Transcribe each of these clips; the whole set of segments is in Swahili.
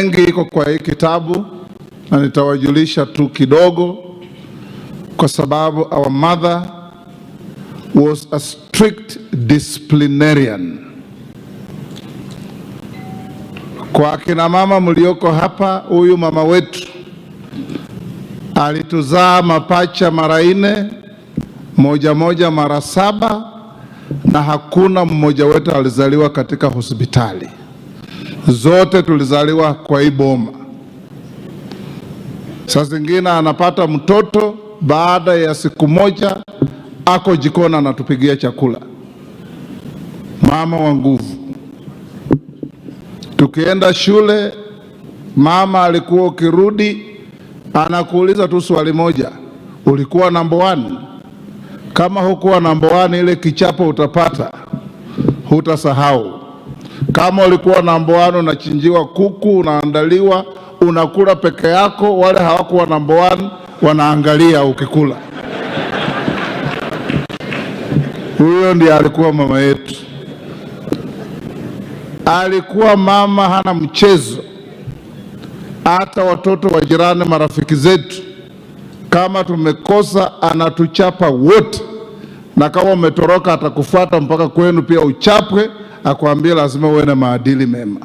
mengi iko kwa hii kitabu na nitawajulisha tu kidogo, kwa sababu our mother was a strict disciplinarian. Kwa akina mama mlioko hapa, huyu mama wetu alituzaa mapacha mara 4, moja mara 7, na hakuna mmoja wetu alizaliwa katika hospitali. Zote tulizaliwa kwa hii boma. Saa zingine anapata mtoto, baada ya siku moja ako jikoni anatupigia chakula. Mama wa nguvu. Tukienda shule, mama alikuwa ukirudi anakuuliza tu swali moja, ulikuwa number 1? Kama hukuwa number 1, ile kichapo utapata, hutasahau. Kama ulikuwa number 1, unachinjiwa kuku, unaandaliwa, unakula peke yako, wale hawakuwa number 1 wanaangalia ukikula. Huyo ndiye alikuwa mama yetu. Alikuwa mama hana mchezo. Hata watoto wa jirani, marafiki zetu, kama tumekosa anatuchapa wote, na kama umetoroka atakufuata mpaka kwenu pia uchapwe, akwambia lazima uwe na maadili mema.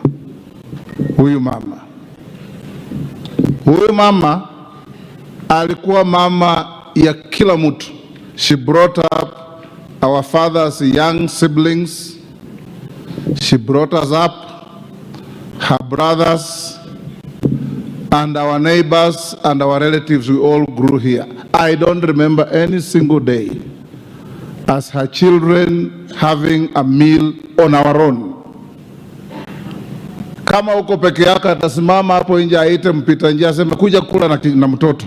Huyu mama alikuwa mama ya kila mtu. She brought up our father's young siblings. She brought us up, her brothers, and our neighbors and our relatives. We all grew here. I don't remember any single day as her children having a meal on our own. Kama uko peke yako, atasimama hapo nje aite mpita njia aseme kuja kula na mtoto.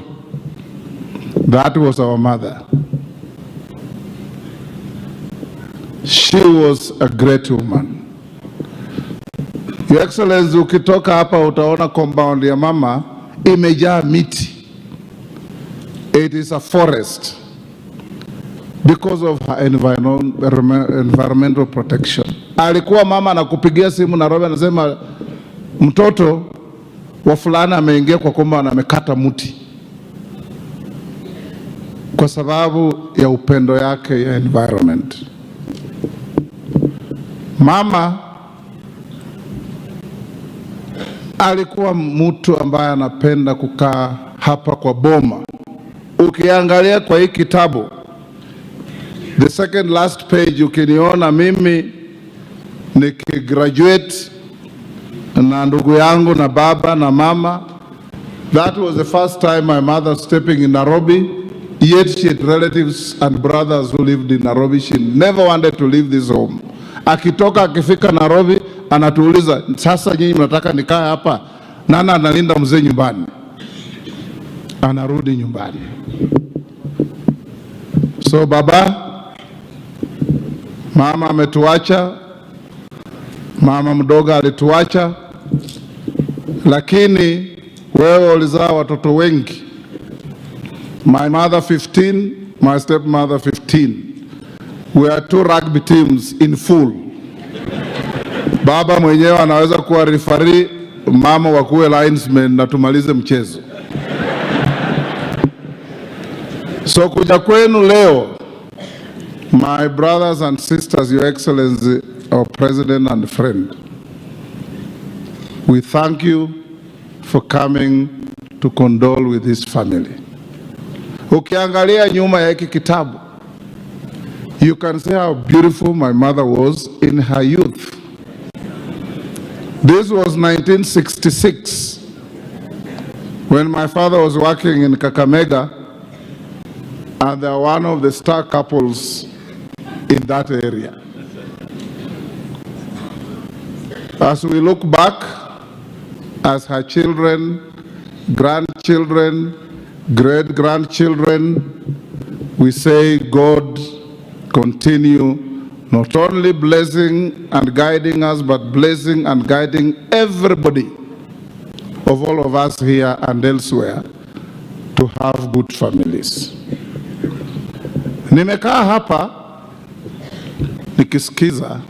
That was our mother. She was a great woman. Your Excellency, ukitoka hapa utaona compound ya mama imejaa miti. It is a forest because of her environmental protection. Alikuwa mama anakupigia simu Nairobi anasema mtoto wa fulani ameingia kwa compound amekata mti, kwa sababu ya upendo yake ya environment. Mama alikuwa mtu ambaye anapenda kukaa hapa kwa boma. Ukiangalia kwa hii kitabu, the second last page, ukiniona mimi nikigraduate na ndugu yangu na baba na mama, that was the first time my mother stepping in Nairobi. Yet she had relatives and brothers who lived in Nairobi. She never wanted to leave this home. Akitoka akifika Nairobi anatuuliza, sasa nyinyi mnataka nikae hapa? Nana analinda mzee nyumbani? Anarudi nyumbani. So baba, mama ametuacha, mama mdogo alituacha, lakini wewe ulizaa watoto wengi. My mother 15, my stepmother 15. We are 2 rugby teams in full. Baba mwenyewe anaweza kuwa referee, mama wakuwe linesman na tumalize mchezo. So kuja kwenu leo, my brothers and sisters, Your Excellency, our President and friend, we thank you for coming to condole with his family. Ukiangalia nyuma ya hiki kitabu, you can see how beautiful my mother was in her youth. This was 1966 when my father was working in Kakamega, and they are one of the star couples in that area. As we look back, as her children, grandchildren, great-grandchildren, we say God continue not only blessing and guiding us, but blessing and guiding everybody, of all of us here and elsewhere, to have good families. Nimekaa hapa nikisikiza,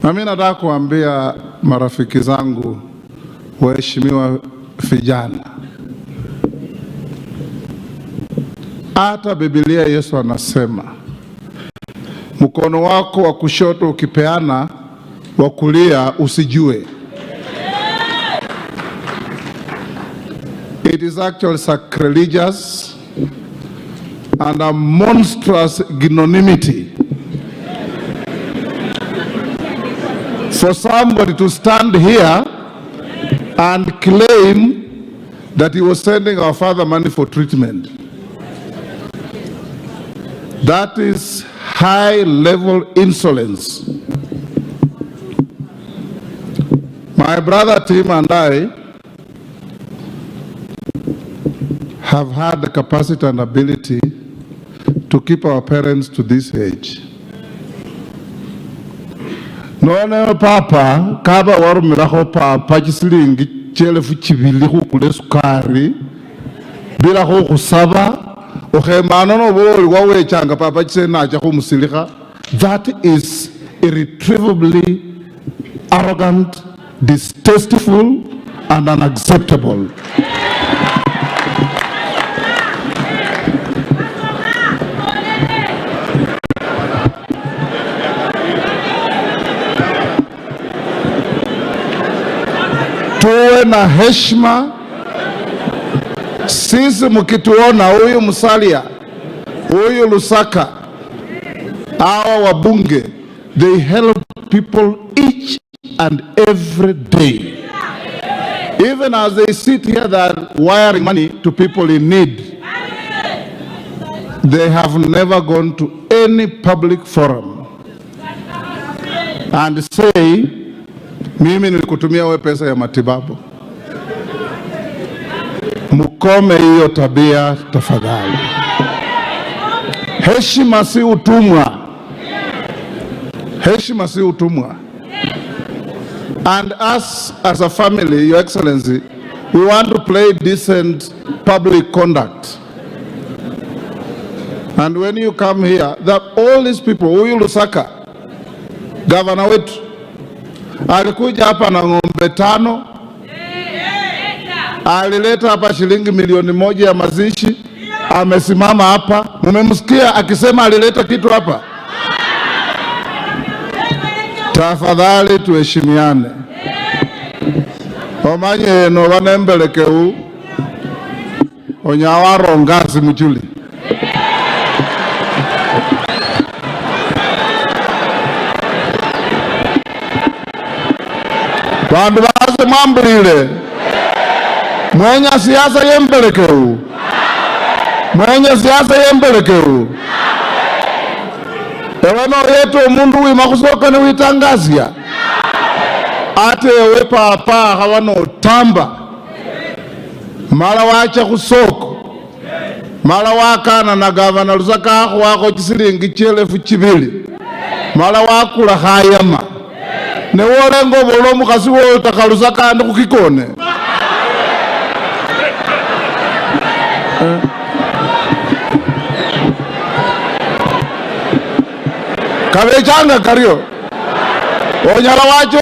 na mimi nataka kuambia marafiki zangu waheshimiwa vijana, hata Biblia Yesu anasema mkono wako wa kushoto ukipeana, wa kulia usijue. It is actually sacrilegious and a monstrous ignominy for somebody to stand here and claim that he was sending our father money for treatment. That is high-level insolence. My brother Tim and I have had the capacity and ability to keep our parents to this age. None papa kaba warumiraho papa kisilingi chelefu chibili kukule sukari bila ho kusaba okhemana no boli wawe changa papa chisena cha kumusilika. That is irretrievably arrogant, distasteful and unacceptable. Tuwe na heshima. Sisi mkituona huyu Musalia, huyu Lusaka, hawa wabunge, they help people each and every day. Even as they sit here, they are wiring money to people in need. They have never gone to any public forum and say, mimi nilikutumia wewe pesa ya matibabu. Mukome hiyo tabia tafadhali. Heshima si utumwa. Heshima si utumwa. And us as a family, Your Excellency, we want to play decent public conduct. And when you come here, that all these people, huyu Lusaka, governor wetu, alikuja hapa na ng'ombe 5, alileta hapa shilingi milioni 1 ya mazishi, amesimama hapa. Mmemsikia akisema alileta kitu hapa? Tafadhali tuheshimiane. Omanye no wanembelekeu onyawaro ngazi mjuli. Bandu baze mwambulile mwenye siasa yembelekeu, mwenye siasa yembelekeu. Ewano yetu omundu wima kusoka ni witangazia ate ewe papa hawano tamba mala wacha kusoko mala wakana na gavana Lusaka ako wako chisilingi 2,000 mala wakula hayama ne wolengo bolo mukasi wo takalusaka andi kukikone. Kabechanga kario onyala wacho